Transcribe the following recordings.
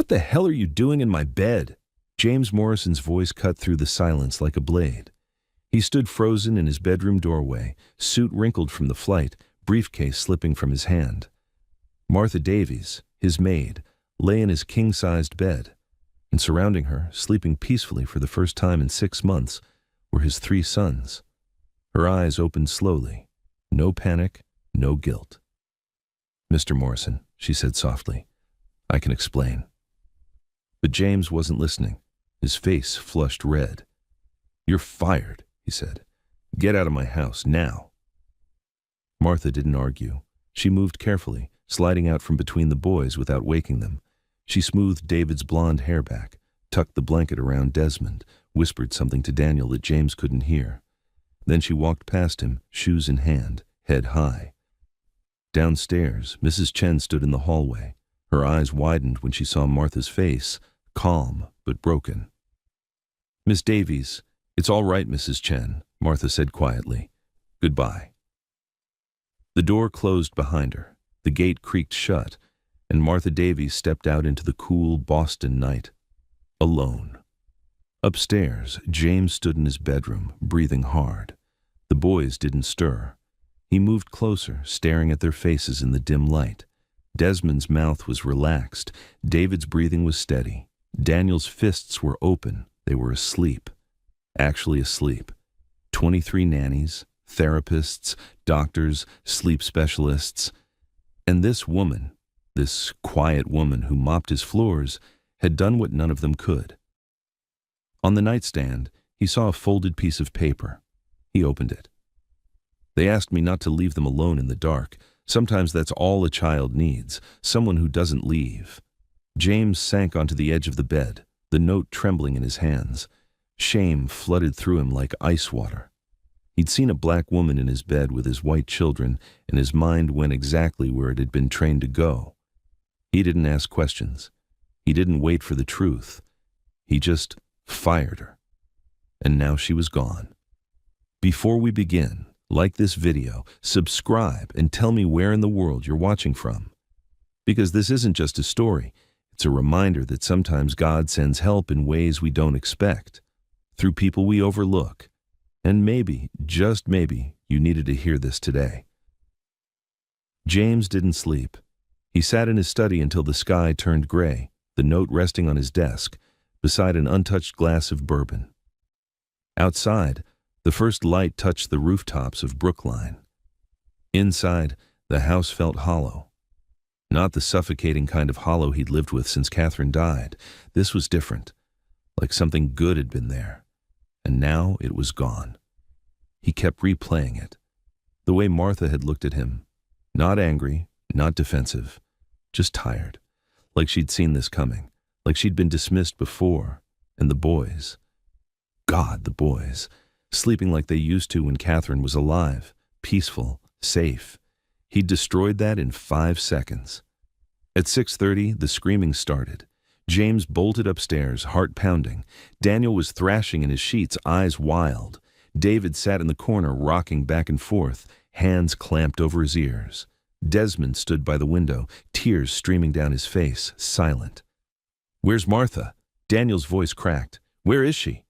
"What the hell are you doing in my bed?" James Morrison's voice cut through the silence like a blade. He stood frozen in his bedroom doorway, suit wrinkled from the flight, briefcase slipping from his hand. Martha Davies, his maid, lay in his king-sized bed, and surrounding her, sleeping peacefully for the first time in 6 months, were his 3 sons. Her eyes opened slowly. No panic, no guilt. "Mr. Morrison," she said softly, "I can explain." But James wasn't listening. His face flushed red. "You're fired," he said. "Get out of my house, now." Martha didn't argue. She moved carefully, sliding out from between the boys without waking them. She smoothed David's blonde hair back, tucked the blanket around Desmond, whispered something to Daniel that James couldn't hear. Then she walked past him, shoes in hand, head high. Downstairs, Mrs. Chen stood in the hallway. Her eyes widened when she saw Martha's face, calm but broken. "Miss Davies, it's all right, Mrs. Chen," Martha said quietly. "Goodbye." The door closed behind her. The gate creaked shut, and Martha Davies stepped out into the cool Boston night, alone. Upstairs, James stood in his bedroom, breathing hard. The boys didn't stir. He moved closer, staring at their faces in the dim light. Desmond's mouth was relaxed. David's breathing was steady. Daniel's fists were open. They were asleep. Actually asleep. 23 nannies, therapists, doctors, sleep specialists. And this woman, this quiet woman who mopped his floors, had done what none of them could. On the nightstand, he saw a folded piece of paper. He opened it. "They asked me not to leave them alone in the dark. Sometimes that's all a child needs, someone who doesn't leave." James sank onto the edge of the bed, the note trembling in his hands. Shame flooded through him like ice water. He'd seen a black woman in his bed with his white children, and his mind went exactly where it had been trained to go. He didn't ask questions. He didn't wait for the truth. He just fired her. And now she was gone. Before we begin, like this video, subscribe, and tell me where in the world you're watching from. Because this isn't just a story. It's a reminder that sometimes God sends help in ways we don't expect, through people we overlook. And maybe, just maybe, you needed to hear this today. James didn't sleep. He sat in his study until the sky turned gray, the note resting on his desk, beside an untouched glass of bourbon. Outside, the first light touched the rooftops of Brookline. Inside, the house felt hollow. Not the suffocating kind of hollow he'd lived with since Catherine died. This was different, like something good had been there. And now it was gone. He kept replaying it. The way Martha had looked at him. Not angry, not defensive. Just tired. Like she'd seen this coming. Like she'd been dismissed before. And the boys. God, the boys. Sleeping like they used to when Catherine was alive. Peaceful. Safe. He'd destroyed that in 5 seconds. At 6:30, the screaming started. James bolted upstairs, heart pounding. Daniel was thrashing in his sheets, eyes wild. David sat in the corner, rocking back and forth, hands clamped over his ears. Desmond stood by the window, tears streaming down his face, silent. "Where's Martha?" Daniel's voice cracked. "Where is she?"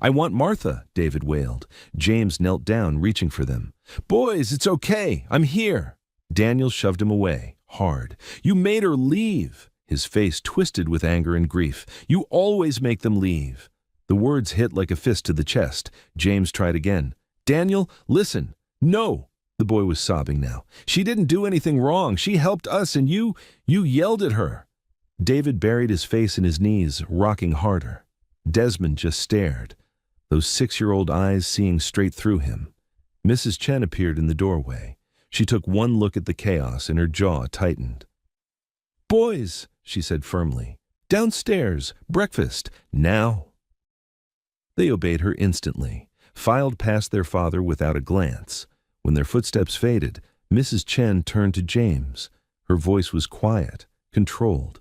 "I want Martha," David wailed. James knelt down, reaching for them. "Boys, it's okay. I'm here." Daniel shoved him away, hard. "You made her leave." His face twisted with anger and grief. "You always make them leave." The words hit like a fist to the chest. James tried again. "Daniel, listen." "No." The boy was sobbing now. "She didn't do anything wrong. She helped us, and you yelled at her." David buried his face in his knees, rocking harder. Desmond just stared, those 6-year-old eyes seeing straight through him. Mrs. Chen appeared in the doorway. She took one look at the chaos, and her jaw tightened. "Boys," she said firmly. "Downstairs, breakfast, now." They obeyed her instantly, filed past their father without a glance. When their footsteps faded, Mrs. Chen turned to James. Her voice was quiet, controlled,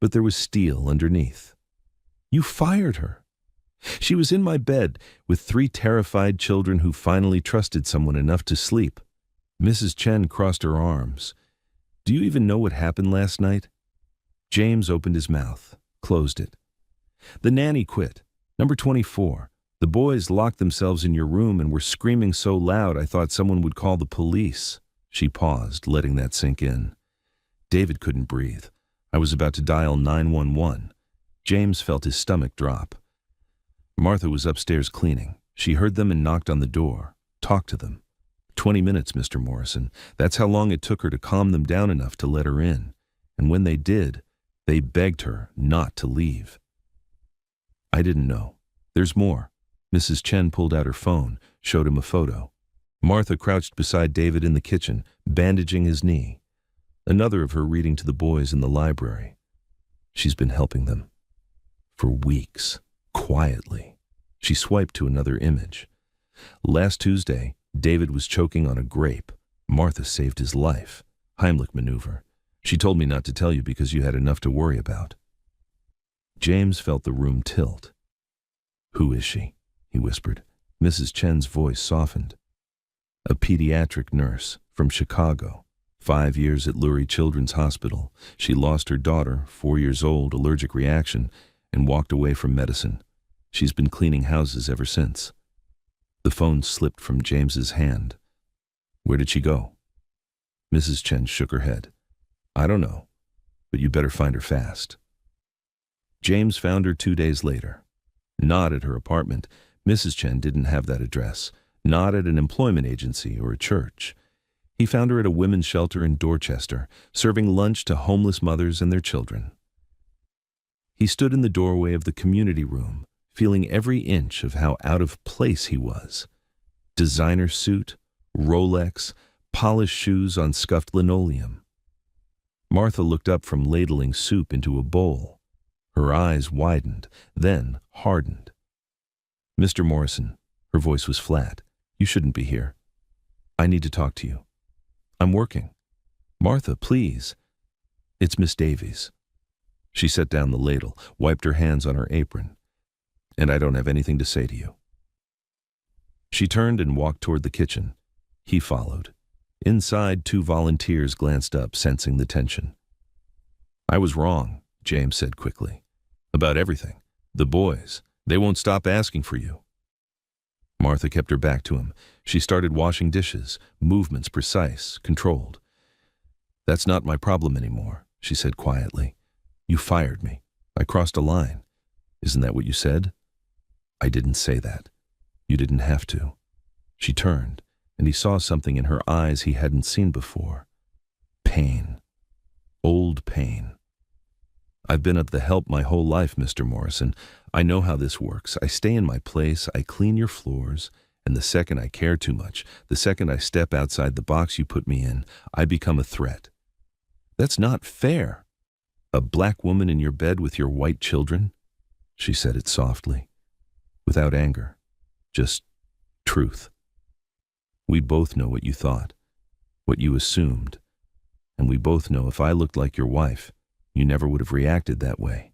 but there was steel underneath. "You fired her. She was in my bed with 3 terrified children who finally trusted someone enough to sleep." Mrs. Chen crossed her arms. "Do you even know what happened last night?" James opened his mouth, closed it. The nanny quit. Number 24. The boys locked themselves in your room and were screaming so loud I thought someone would call the police. She paused, letting that sink in. David couldn't breathe. I was about to dial 911. James felt his stomach drop. Martha was upstairs cleaning. She heard them and knocked on the door. Talked to them. 20 minutes, Mr. Morrison. That's how long it took her to calm them down enough to let her in. And when they did, they begged her not to leave. I didn't know. There's more. Mrs. Chen pulled out her phone, showed him a photo. Martha crouched beside David in the kitchen, bandaging his knee. Another of her reading to the boys in the library. She's been helping them. For weeks. Quietly. She swiped to another image. Last Tuesday, David was choking on a grape. Martha saved his life. Heimlich maneuver. She told me not to tell you because you had enough to worry about. James felt the room tilt. Who is she? He whispered. Mrs. Chen's voice softened. A pediatric nurse from Chicago. 5 years at Lurie Children's Hospital. She lost her daughter, 4 years old, allergic reaction, and walked away from medicine. She's been cleaning houses ever since. The phone slipped from James's hand. Where did she go? Mrs. Chen shook her head. I don't know, but you better find her fast. James found her 2 days later. Not at her apartment. Mrs. Chen didn't have that address. Not at an employment agency or a church. He found her at a women's shelter in Dorchester, serving lunch to homeless mothers and their children. He stood in the doorway of the community room, feeling every inch of how out of place he was. Designer suit, Rolex, polished shoes on scuffed linoleum. Martha looked up from ladling soup into a bowl. Her eyes widened, then hardened. Mr. Morrison, her voice was flat. You shouldn't be here. I need to talk to you. I'm working. Martha, please. It's Miss Davies. She set down the ladle, wiped her hands on her apron. And I don't have anything to say to you. She turned and walked toward the kitchen. He followed. Inside, 2 volunteers glanced up, sensing the tension. I was wrong, James said quickly. About everything. The boys. They won't stop asking for you. Martha kept her back to him. She started washing dishes, movements precise, controlled. That's not my problem anymore, she said quietly. You fired me. I crossed a line. Isn't that what you said? I didn't say that. You didn't have to. She turned, and he saw something in her eyes he hadn't seen before. Pain. Old pain. I've been at the help my whole life, Mr. Morrison. I know how this works. I stay in my place, I clean your floors, and the second I care too much, the second I step outside the box you put me in, I become a threat. That's not fair. A black woman in your bed with your white children? She said it softly, without anger, just truth. We both know what you thought, what you assumed, and we both know if I looked like your wife, you never would have reacted that way.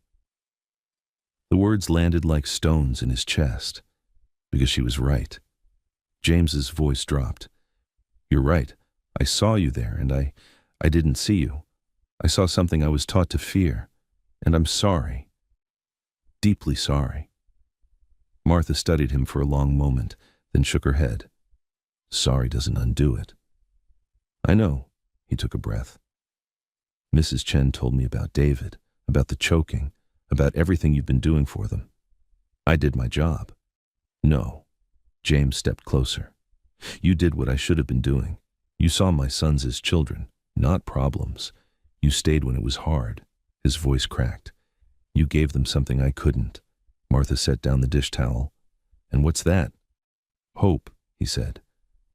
The words landed like stones in his chest, because she was right. James's voice dropped. You're right. I saw you there, and I didn't see you. I saw something I was taught to fear, and I'm sorry. Deeply sorry. Martha studied him for a long moment, then shook her head. Sorry doesn't undo it. I know, he took a breath. Mrs. Chen told me about David, about the choking, about everything you've been doing for them. I did my job. No. James stepped closer. You did what I should have been doing. You saw my sons as children, not problems. You stayed when it was hard. His voice cracked. You gave them something I couldn't. Martha set down the dish towel. And what's that? Hope, he said,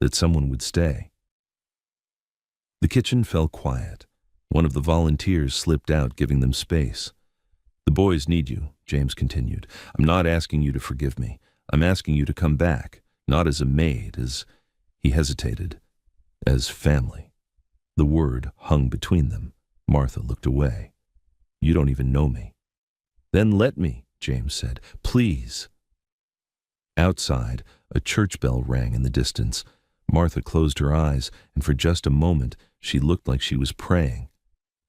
that someone would stay. The kitchen fell quiet. One of the volunteers slipped out, giving them space. The boys need you, James continued. I'm not asking you to forgive me. I'm asking you to come back, not as a maid, as, he hesitated, as family. The word hung between them. Martha looked away. You don't even know me. Then let me, James said. Please. Outside, a church bell rang in the distance. Martha closed her eyes, and for just a moment, she looked like she was praying.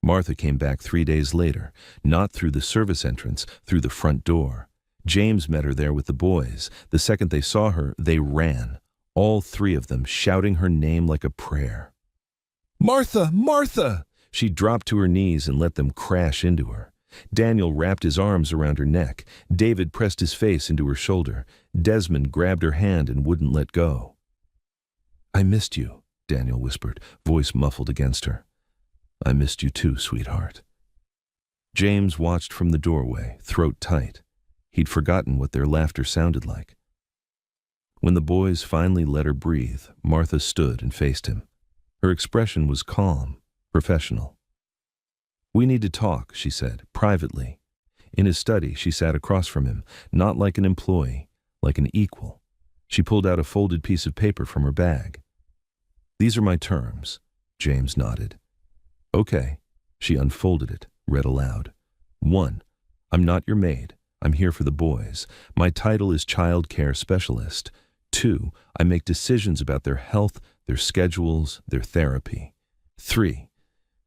Martha came back 3 days later, not through the service entrance, through the front door. James met her there with the boys. The second they saw her, they ran, all three of them shouting her name like a prayer. "Martha! Martha!" She dropped to her knees and let them crash into her. Daniel wrapped his arms around her neck. David pressed his face into her shoulder. Desmond grabbed her hand and wouldn't let go. "I missed you," Daniel whispered, voice muffled against her. "I missed you too, sweetheart." James watched from the doorway, throat tight. He'd forgotten what their laughter sounded like. When the boys finally let her breathe, Martha stood and faced him. Her expression was calm, professional. "We need to talk," she said, privately. In his study, she sat across from him, not like an employee, like an equal. She pulled out a folded piece of paper from her bag. "These are my terms." James nodded. "Okay." She unfolded it, read aloud. 1. I'm not your maid. I'm here for the boys. My title is Child Care Specialist. 2. I make decisions about their health, their schedules, their therapy. 3.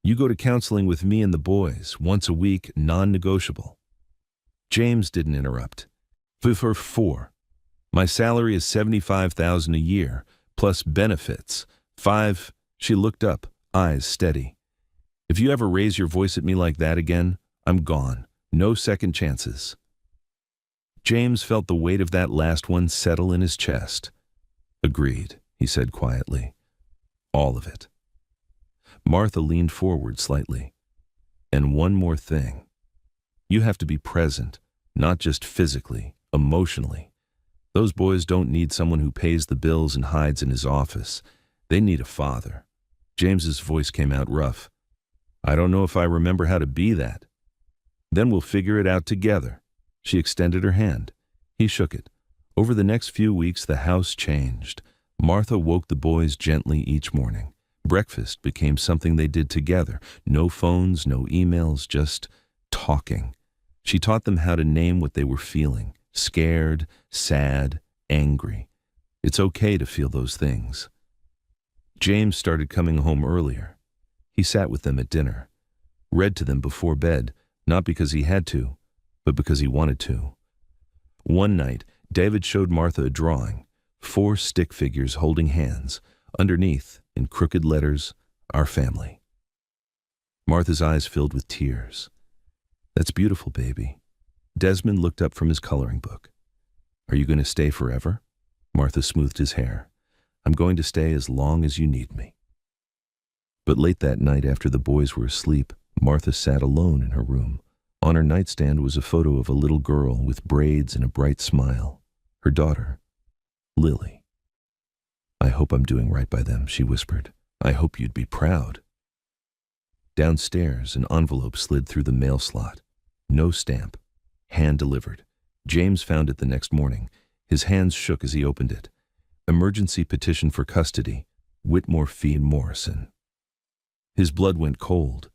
You go to counseling with me and the boys, once a week, non-negotiable. James didn't interrupt. 4. My salary is $75,000 a year, plus benefits. 5. She looked up, eyes steady. If you ever raise your voice at me like that again, I'm gone. No second chances. James felt the weight of that last one settle in his chest. "Agreed," he said quietly. "All of it." Martha leaned forward slightly. "And one more thing. You have to be present, not just physically, emotionally. Those boys don't need someone who pays the bills and hides in his office. They need a father." James's voice came out rough. "I don't know if I remember how to be that." "Then we'll figure it out together." She extended her hand. He shook it. Over the next few weeks, the house changed. Martha woke the boys gently each morning. Breakfast became something they did together. No phones, no emails, just talking. She taught them how to name what they were feeling. Scared, sad, angry. It's okay to feel those things. James started coming home earlier. He sat with them at dinner, read to them before bed, not because he had to, but because he wanted to. One night, David showed Martha a drawing, 4 stick figures holding hands. Underneath, in crooked letters, "Our family." Martha's eyes filled with tears. "That's beautiful, baby." Desmond looked up from his coloring book. "Are you going to stay forever?" Martha smoothed his hair. "I'm going to stay as long as you need me." But late that night, after the boys were asleep, Martha sat alone in her room. On her nightstand was a photo of a little girl with braids and a bright smile. Her daughter, Lily. "I hope I'm doing right by them," she whispered. "I hope you'd be proud." Downstairs, an envelope slid through the mail slot. No stamp. Hand-delivered. James found it the next morning. His hands shook as he opened it. Emergency petition for custody. Whitmore Fee Morrison. His blood went cold.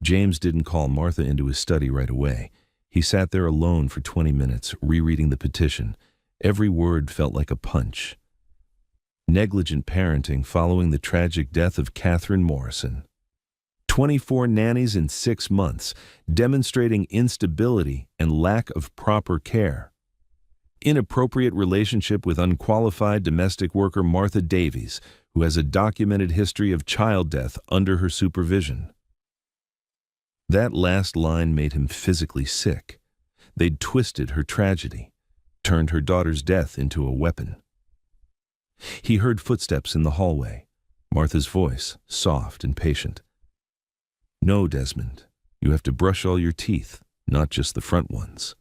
James didn't call Martha into his study right away. He sat there alone for 20 minutes, rereading the petition. Every word felt like a punch. Negligent parenting following the tragic death of Catherine Morrison. 24 nannies in 6 months, demonstrating instability and lack of proper care. Inappropriate relationship with unqualified domestic worker Martha Davies, who has a documented history of child death under her supervision. That last line made him physically sick. They'd twisted her tragedy, turned her daughter's death into a weapon. He heard footsteps in the hallway. Martha's voice, soft and patient. "No, Desmond, you have to brush all your teeth, not just the front ones."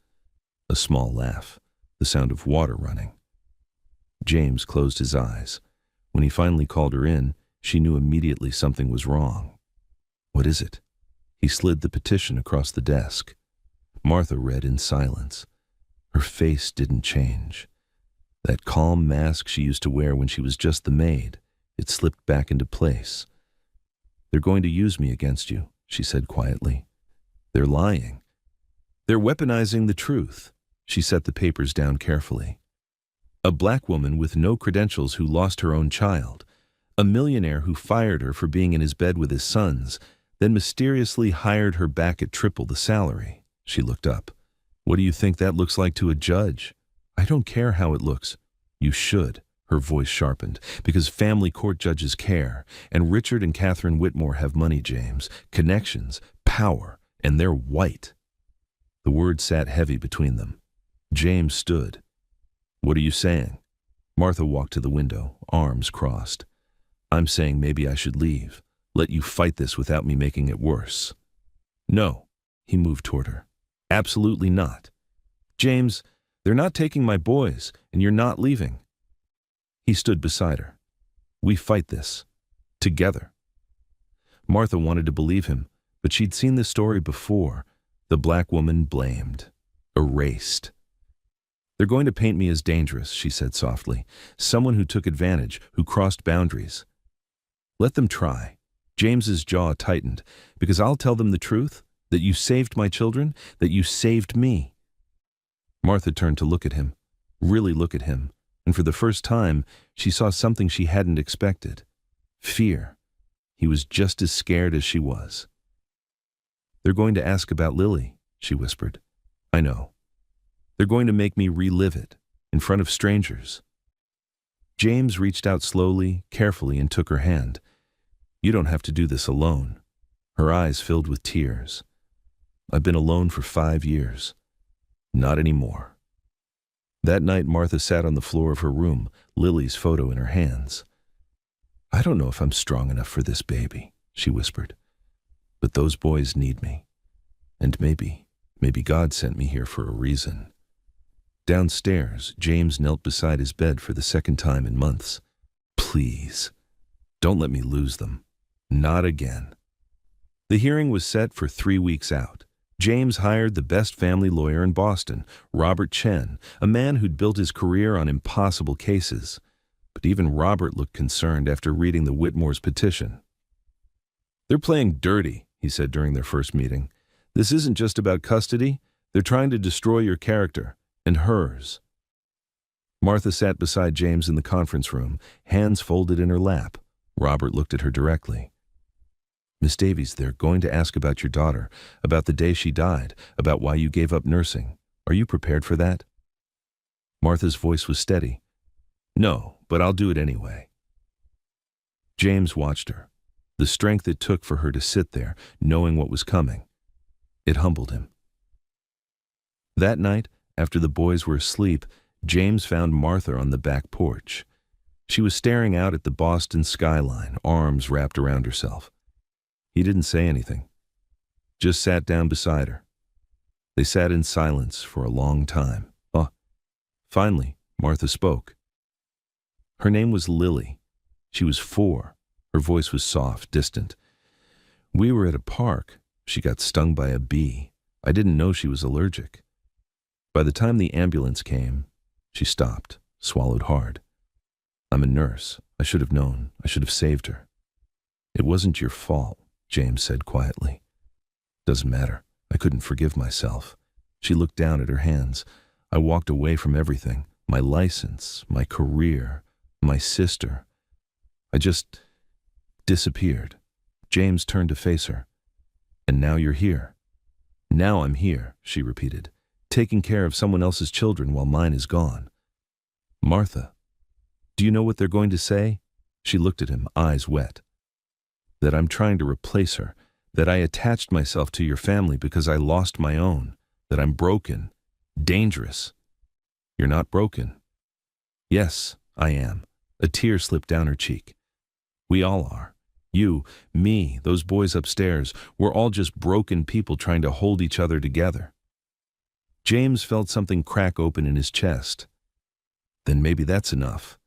A small laugh, the sound of water running. James closed his eyes. When he finally called her in, she knew immediately something was wrong. "What is it?" He slid the petition across the desk. Martha read in silence. Her face didn't change. That calm mask she used to wear when she was just the maid, it slipped back into place. "They're going to use me against you," she said quietly. "They're lying. They're weaponizing the truth." She set the papers down carefully. A black woman with no credentials who lost her own child. A millionaire who fired her for being in his bed with his sons. then mysteriously hired her back at triple the salary. She looked up. What do you think that looks like to a judge? I don't care how it looks. You should. Her voice sharpened, because family court judges care, and Richard and Catherine Whitmore have money, James, connections, power, and they're white. The words sat heavy between them. James stood. What are you saying? Martha walked to the window, arms crossed. I'm saying maybe I should leave. Let you fight this without me making it worse. No. He moved toward her. Absolutely not. James, they're not taking my boys, and you're not leaving. He stood beside her. We fight this. Together. Martha wanted to believe him, but she'd seen this story before. The black woman blamed. Erased. They're going to paint me as dangerous, she said softly. Someone who took advantage, who crossed boundaries. Let them try. James's jaw tightened. Because I'll tell them the truth, that you saved my children, that you saved me. Martha turned to look at him. Really look at him. And for the first time, she saw something she hadn't expected. Fear. He was just as scared as she was. They're going to ask about Lily, she whispered. I know. They're going to make me relive it, in front of strangers. James reached out slowly, carefully, and took her hand. You don't have to do this alone. Her eyes filled with tears. I've been alone for 5 years. Not anymore. That night, Martha sat on the floor of her room, Lily's photo in her hands. I don't know if I'm strong enough for this baby, she whispered. But those boys need me. And maybe God sent me here for a reason. Downstairs, James knelt beside his bed for the second time in months. Please, don't let me lose them. Not again. The hearing was set for 3 weeks out. James hired the best family lawyer in Boston, Robert Chen, a man who'd built his career on impossible cases. But even Robert looked concerned after reading the Whitmore's petition. They're playing dirty, he said during their first meeting. This isn't just about custody. They're trying to destroy your character, and hers. Martha sat beside James in the conference room, hands folded in her lap. Robert looked at her directly. Miss Davies, they're going to ask about your daughter, about the day she died, about why you gave up nursing. Are you prepared for that? Martha's voice was steady. No, but I'll do it anyway. James watched her. The strength it took for her to sit there, knowing what was coming. It humbled him. That night, after the boys were asleep, James found Martha on the back porch. She was staring out at the Boston skyline, arms wrapped around herself. He didn't say anything, just sat down beside her. They sat in silence for a long time. Finally, Martha spoke. Her name was Lily. She was 4. Her voice was soft, distant. We were at a park. She got stung by a bee. I didn't know she was allergic. By the time the ambulance came, she stopped, swallowed hard. I'm a nurse. I should have known. I should have saved her. It wasn't your fault, James said quietly. Doesn't matter. I couldn't forgive myself. She looked down at her hands. I walked away from everything. My license, my career, my sister. I just disappeared. James turned to face her. And now you're here. Now I'm here, she repeated, taking care of someone else's children while mine is gone. Martha, do you know what they're going to say? She looked at him, eyes wet. That I'm trying to replace her, that I attached myself to your family because I lost my own, that I'm broken, dangerous. You're not broken. Yes, I am. A tear slipped down her cheek. We all are. You, me, those boys upstairs, we're all just broken people trying to hold each other together. James felt something crack open in his chest. Then maybe that's enough.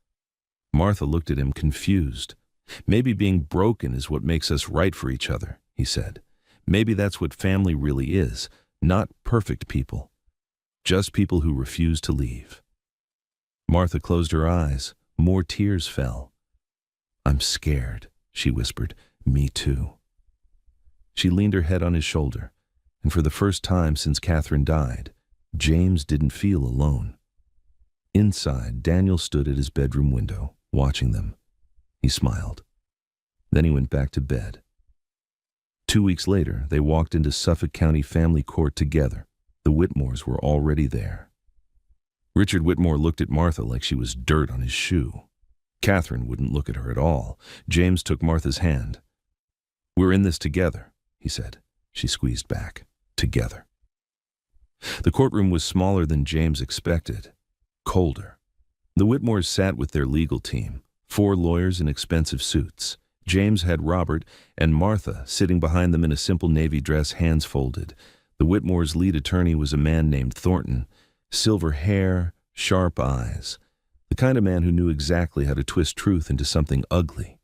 Martha looked at him confused. Maybe being broken is what makes us right for each other, he said. Maybe that's what family really is, not perfect people. Just people who refuse to leave. Martha closed her eyes. More tears fell. I'm scared, she whispered. Me too. She leaned her head on his shoulder, and for the first time since Catherine died, James didn't feel alone. Inside, Daniel stood at his bedroom window, watching them. He smiled. Then he went back to bed. 2 weeks later, they walked into Suffolk County Family Court together. The Whitmores were already there. Richard Whitmore looked at Martha like she was dirt on his shoe. Catherine wouldn't look at her at all. James took Martha's hand. "We're in this together," he said. She squeezed back. "Together." The courtroom was smaller than James expected. Colder. The Whitmores sat with their legal team, 4 lawyers in expensive suits. James had Robert and Martha sitting behind them in a simple navy dress, hands folded. The Whitmores' lead attorney was a man named Thornton. Silver hair, sharp eyes. The kind of man who knew exactly how to twist truth into something ugly.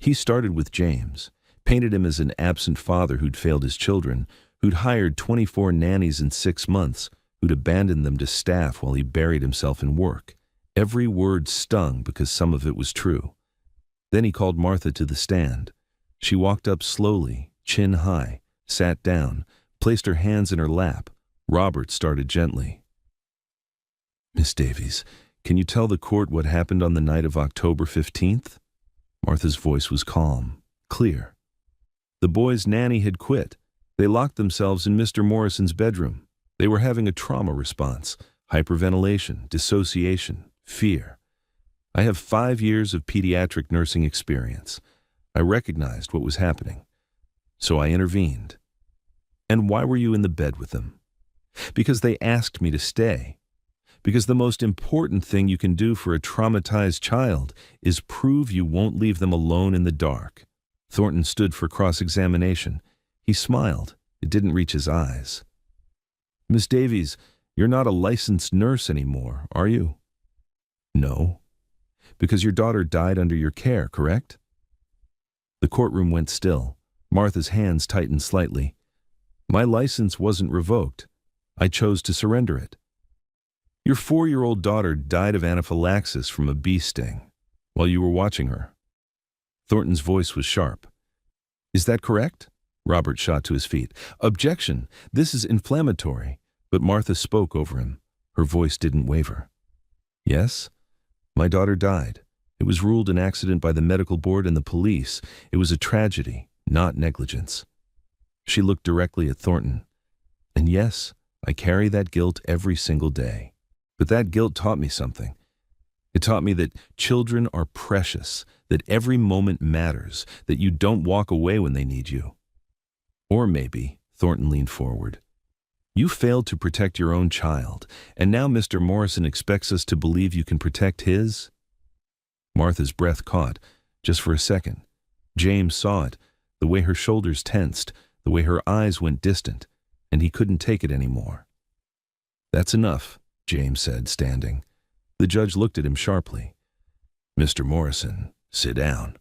He started with James, painted him as an absent father who'd failed his children, who'd hired 24 nannies in 6 months, who'd abandoned them to staff while he buried himself in work. Every word stung because some of it was true. Then he called Martha to the stand. She walked up slowly, chin high, sat down, placed her hands in her lap. Robert started gently. "Miss Davies, can you tell the court what happened on the night of October 15th? Martha's voice was calm, clear. "The boys' nanny had quit. They locked themselves in Mr. Morrison's bedroom. They were having a trauma response, hyperventilation, dissociation, fear. I have 5 years of pediatric nursing experience. I recognized what was happening. So I intervened." "And why were you in the bed with them?" "Because they asked me to stay. Because the most important thing you can do for a traumatized child is prove you won't leave them alone in the dark." Thornton stood for cross-examination. He smiled. It didn't reach his eyes. "Miss Davies, you're not a licensed nurse anymore, are you?" "No." "Because your daughter died under your care, correct?" The courtroom went still. Martha's hands tightened slightly. "My license wasn't revoked. I chose to surrender it." "Your 4-year-old daughter died of anaphylaxis from a bee sting while you were watching her." Thornton's voice was sharp. "Is that correct?" Robert shot to his feet. "Objection! This is inflammatory." But Martha spoke over him. Her voice didn't waver. "Yes? My daughter died. It was ruled an accident by the medical board and the police. It was a tragedy, not negligence." She looked directly at Thornton. "And yes, I carry that guilt every single day. But that guilt taught me something. It taught me that children are precious, that every moment matters, that you don't walk away when they need you." "Or maybe," Thornton leaned forward, "you failed to protect your own child, and now Mr. Morrison expects us to believe you can protect his?" Martha's breath caught, just for a second. James saw it, the way her shoulders tensed, the way her eyes went distant, and he couldn't take it anymore. "That's enough," James said, standing. The judge looked at him sharply. "Mr. Morrison, sit down."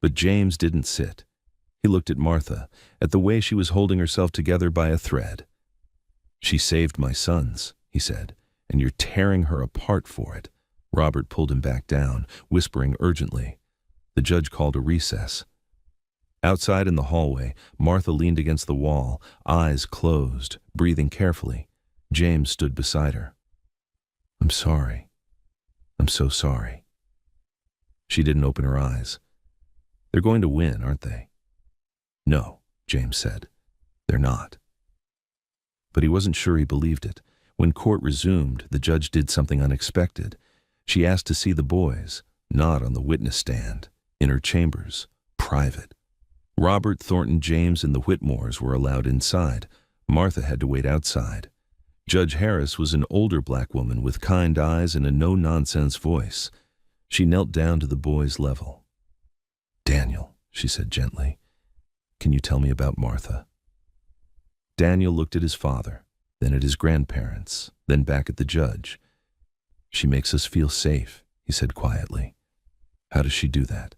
But James didn't sit. He looked at Martha, at the way she was holding herself together by a thread. "She saved my sons," he said, "and you're tearing her apart for it." Robert pulled him back down, whispering urgently. The judge called a recess. Outside in the hallway, Martha leaned against the wall, eyes closed, breathing carefully. James stood beside her. "I'm sorry. I'm so sorry." She didn't open her eyes. "They're going to win, aren't they?" "No," James said. "They're not." But he wasn't sure he believed it. When court resumed, the judge did something unexpected. She asked to see the boys, not on the witness stand, in her chambers, private. Robert, Thornton, James, and the Whitmores were allowed inside. Martha had to wait outside. Judge Harris was an older black woman with kind eyes and a no-nonsense voice. She knelt down to the boy's level. "Daniel," she said gently, "can you tell me about Martha?" Daniel looked at his father, then at his grandparents, then back at the judge. "She makes us feel safe," he said quietly. "How does she do that?"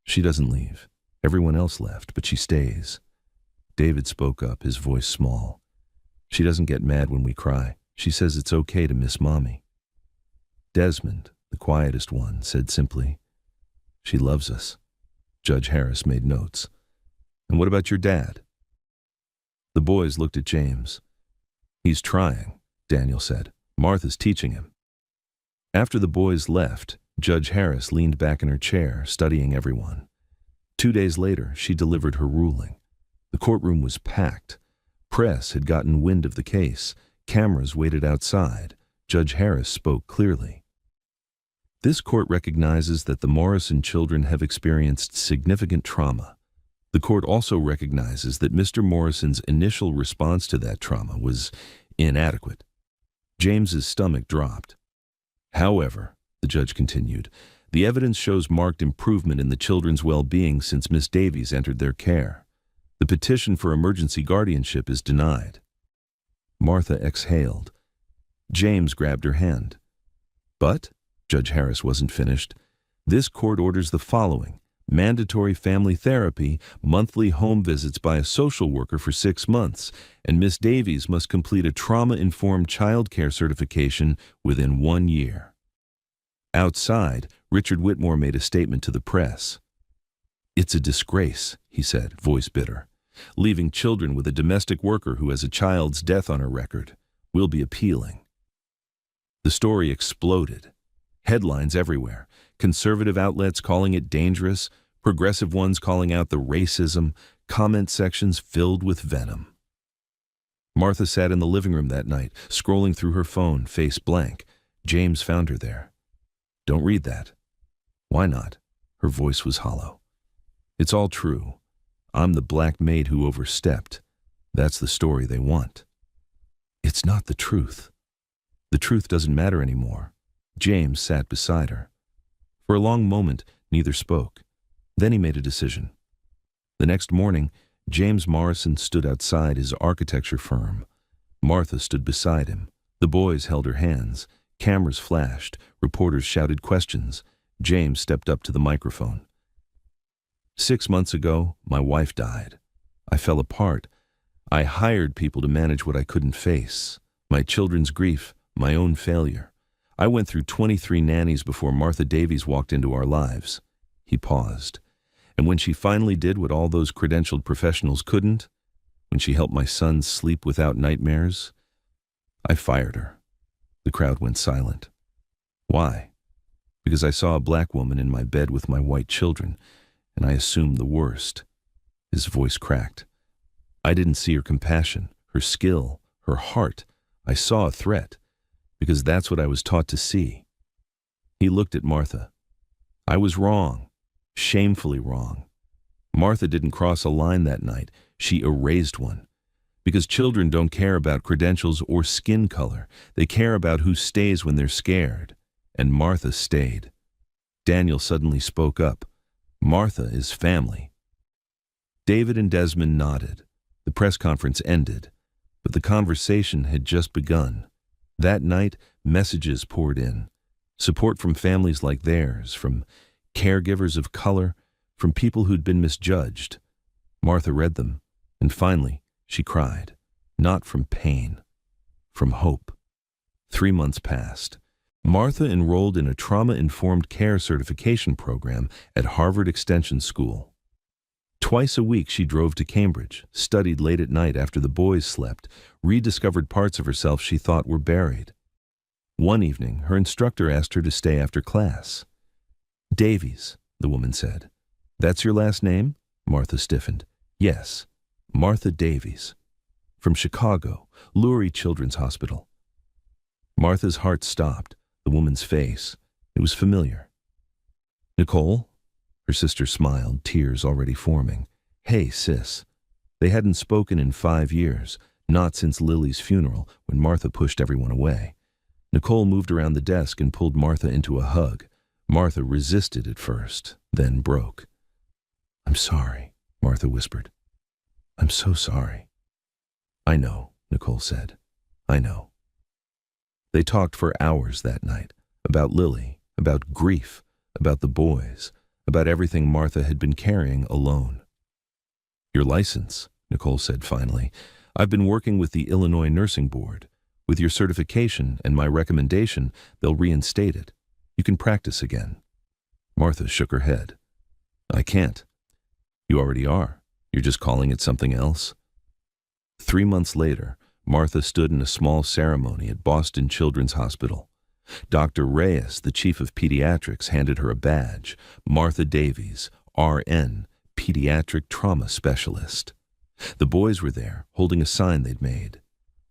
"She doesn't leave. Everyone else left, but she stays." David spoke up, his voice small. "She doesn't get mad when we cry. She says it's okay to miss Mommy." Desmond, the quietest one, said simply, "She loves us." Judge Harris made notes. "And what about your dad?" The boys looked at James. "He's trying," Daniel said. "Martha's teaching him." After the boys left, Judge Harris leaned back in her chair, studying everyone. 2 days later, she delivered her ruling. The courtroom was packed. Press had gotten wind of the case. Cameras waited outside. Judge Harris spoke clearly. This court recognizes that the Morrison children have experienced significant trauma. The court also recognizes that Mr. Morrison's initial response to that trauma was inadequate. James's stomach dropped. However, the judge continued, the evidence shows marked improvement in the children's well-being since Miss Davies entered their care. The petition for emergency guardianship is denied. Martha exhaled. James grabbed her hand. But, Judge Harris wasn't finished, this court orders the following: mandatory family therapy, monthly home visits by a social worker for 6 months, and Miss Davies must complete a trauma-informed child care certification within 1 year. Outside, Richard Whitmore made a statement to the press. "It's a disgrace," he said, voice bitter. "Leaving children with a domestic worker who has a child's death on her record. We'll be appealing." The story exploded. Headlines everywhere. Conservative outlets calling it dangerous, progressive ones calling out the racism, comment sections filled with venom. Martha sat in the living room that night, scrolling through her phone, face blank. James found her there. "Don't read that." "Why not?" Her voice was hollow. "It's all true. I'm the black maid who overstepped. That's the story they want." "It's not the truth." "The truth doesn't matter anymore." James sat beside her. For a long moment, neither spoke. Then he made a decision. The next morning, James Morrison stood outside his architecture firm. Martha stood beside him. The boys held her hands. Cameras flashed. Reporters shouted questions. James stepped up to the microphone. "6 months ago, my wife died. I fell apart. I hired people to manage what I couldn't face. My children's grief, my own failure. I went through 23 nannies before Martha Davies walked into our lives." He paused. "And when she finally did what all those credentialed professionals couldn't, when she helped my sons sleep without nightmares, I fired her." The crowd went silent. "Why?" "Because I saw a black woman in my bed with my white children, and I assumed the worst." His voice cracked. "I didn't see her compassion, her skill, her heart. I saw a threat, because that's what I was taught to see." He looked at Martha. "I was wrong, shamefully wrong. Martha didn't cross a line that night. She erased one. Because children don't care about credentials or skin color. They care about who stays when they're scared. And Martha stayed." Daniel suddenly spoke up. "Martha is family." David and Desmond nodded. The press conference ended, but the conversation had just begun. That night, messages poured in. Support from families like theirs, from caregivers of color, from people who'd been misjudged. Martha read them, and finally, she cried. Not from pain, from hope. 3 months passed. Martha enrolled in a trauma-informed care certification program at Harvard Extension School. Twice a week she drove to Cambridge, studied late at night after the boys slept, rediscovered parts of herself she thought were buried. One evening, her instructor asked her to stay after class. "Davies," the woman said. "That's your last name?" Martha stiffened. "Yes, Martha Davies. From Chicago, Lurie Children's Hospital." Martha's heart stopped. The woman's face, it was familiar. "Nicole?" Her sister smiled, tears already forming. "Hey, sis." They hadn't spoken in 5 years, not since Lily's funeral, when Martha pushed everyone away. Nicole moved around the desk and pulled Martha into a hug. Martha resisted at first, then broke. "I'm sorry," Martha whispered. "I'm so sorry." "I know," Nicole said. "I know." They talked for hours that night, about Lily, about grief, about the boys, about everything Martha had been carrying alone. "Your license," Nicole said finally. "I've been working with the Illinois Nursing Board. With your certification and my recommendation, they'll reinstate it. You can practice again." Martha shook her head. "I can't." "You already are. You're just calling it something else." 3 months later, Martha stood in a small ceremony at Boston Children's Hospital. Dr. Reyes, the chief of pediatrics, handed her a badge. Martha Davies, RN, pediatric trauma specialist. The boys were there, holding a sign they'd made.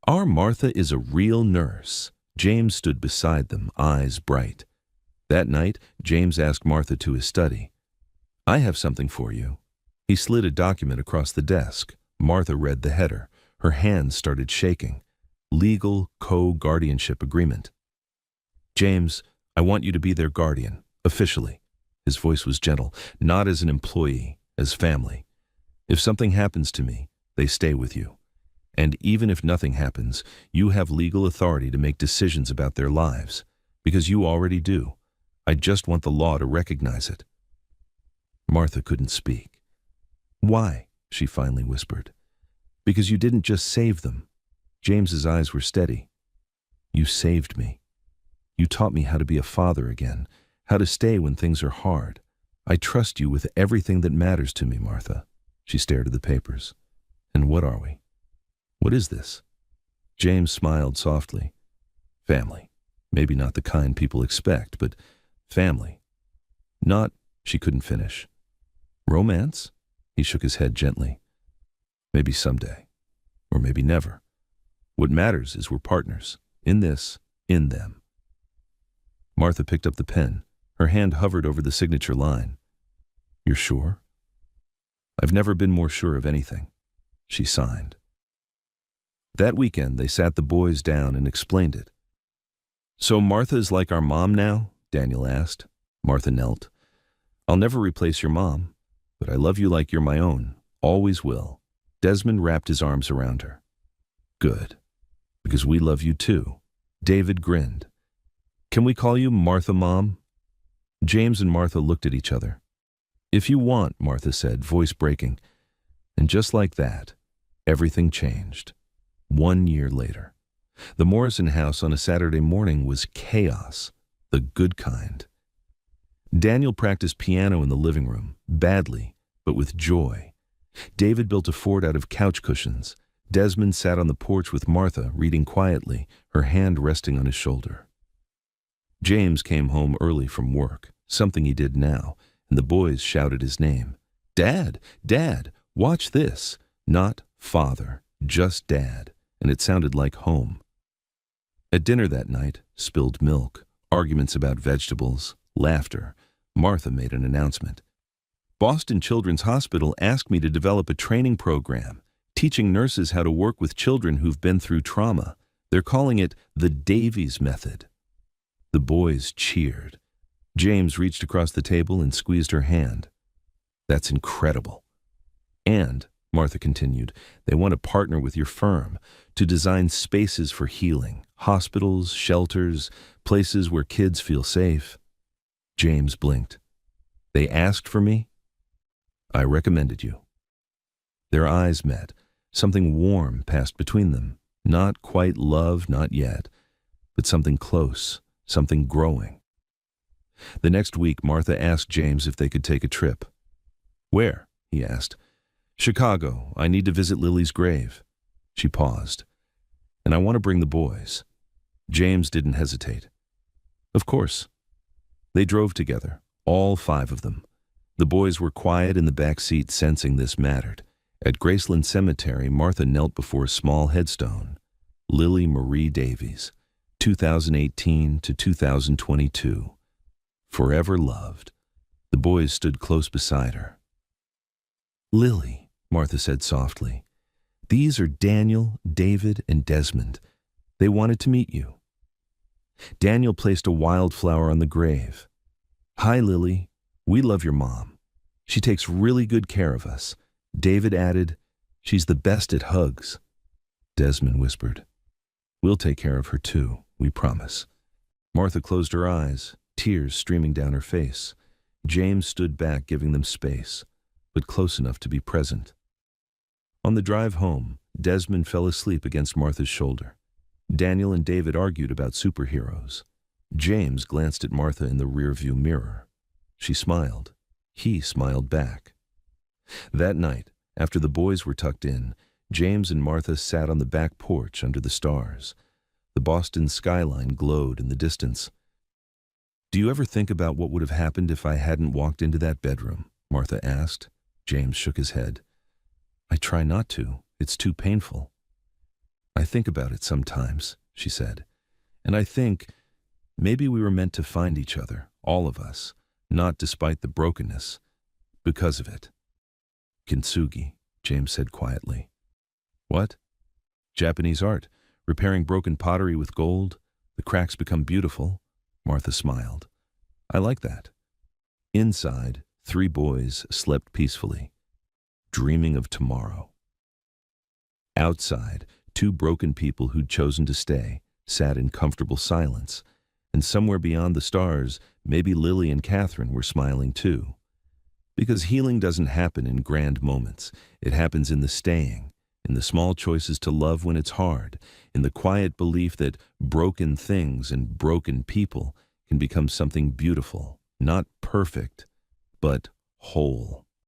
"Our Martha is a real nurse." James stood beside them, eyes bright. That night, James asked Martha to his study. "I have something for you." He slid a document across the desk. Martha read the header. Her hands started shaking. Legal co-guardianship agreement. "James, I want you to be their guardian, officially." His voice was gentle, "not as an employee, as family. If something happens to me, they stay with you. And even if nothing happens, you have legal authority to make decisions about their lives, because you already do. I just want the law to recognize it." Martha couldn't speak. "Why?" she finally whispered. "Because you didn't just save them." James's eyes were steady. "You saved me. You taught me how to be a father again, how to stay when things are hard. I trust you with everything that matters to me, Martha." She stared at the papers. "And what are we? What is this?" James smiled softly. "Family. Maybe not the kind people expect, but family. Not," she couldn't finish. "Romance?" He shook his head gently. "Maybe someday. Or maybe never. What matters is we're partners. In this, in them." Martha picked up the pen. Her hand hovered over the signature line. "You're sure?" "I've never been more sure of anything." She signed. That weekend, they sat the boys down and explained it. "So Martha is like our mom now?" Daniel asked. Martha knelt. "I'll never replace your mom, but I love you like you're my own. Always will." Desmond wrapped his arms around her. "Good, because we love you too." David grinned. "Can we call you Martha, Mom?" James and Martha looked at each other. "If you want," Martha said, voice breaking. And just like that, everything changed. 1 year later, the Morrison house on a Saturday morning was chaos, the good kind. Daniel practiced piano in the living room, badly, but with joy. David built a fort out of couch cushions. Desmond sat on the porch with Martha, reading quietly, her hand resting on his shoulder. James came home early from work, something he did now, and the boys shouted his name. "Dad! Dad! Watch this!" Not father, just Dad, and it sounded like home. At dinner that night, spilled milk, arguments about vegetables, laughter. Martha made an announcement. "Boston Children's Hospital asked me to develop a training program, teaching nurses how to work with children who've been through trauma. They're calling it the Davies Method." The boys cheered. James reached across the table and squeezed her hand. "That's incredible." "And," Martha continued, "they want to partner with your firm to design spaces for healing, hospitals, shelters, places where kids feel safe." James blinked. "They asked for me?" "I recommended you." Their eyes met. Something warm passed between them. Not quite love, not yet, but something close, something growing. The next week, Martha asked James if they could take a trip. "Where?" he asked. "Chicago. I need to visit Lily's grave." She paused. "And I want to bring the boys." James didn't hesitate. "Of course." They drove together, all 5 of them. The boys were quiet in the back seat, sensing this mattered. At Graceland Cemetery, Martha knelt before a small headstone. Lily Marie Davies, 2018 to 2022. Forever loved. The boys stood close beside her. "Lily," Martha said softly, "these are Daniel, David, and Desmond. They wanted to meet you." Daniel placed a wildflower on the grave. "Hi, Lily. We love your mom. She takes really good care of us." David added, "She's the best at hugs." Desmond whispered, "We'll take care of her too, we promise." Martha closed her eyes, tears streaming down her face. James stood back, giving them space, but close enough to be present. On the drive home, Desmond fell asleep against Martha's shoulder. Daniel and David argued about superheroes. James glanced at Martha in the rearview mirror. She smiled. He smiled back. That night, after the boys were tucked in, James and Martha sat on the back porch under the stars. The Boston skyline glowed in the distance. "Do you ever think about what would have happened if I hadn't walked into that bedroom?" Martha asked. James shook his head. I try not to. It's too painful. I think about it sometimes, she said. And I think maybe we were meant to find each other, all of us, not despite the brokenness, because of it. Kintsugi, James said quietly. What? Japanese art, repairing broken pottery with gold. The cracks become beautiful. Martha smiled. I like that. Inside, 3 boys slept peacefully, dreaming of tomorrow. Outside, 2 broken people who'd chosen to stay sat in comfortable silence, and somewhere beyond the stars, maybe Lily and Catherine were smiling too. Because healing doesn't happen in grand moments. It happens in the staying, in the small choices to love when it's hard, in the quiet belief that broken things and broken people can become something beautiful, not perfect, but whole.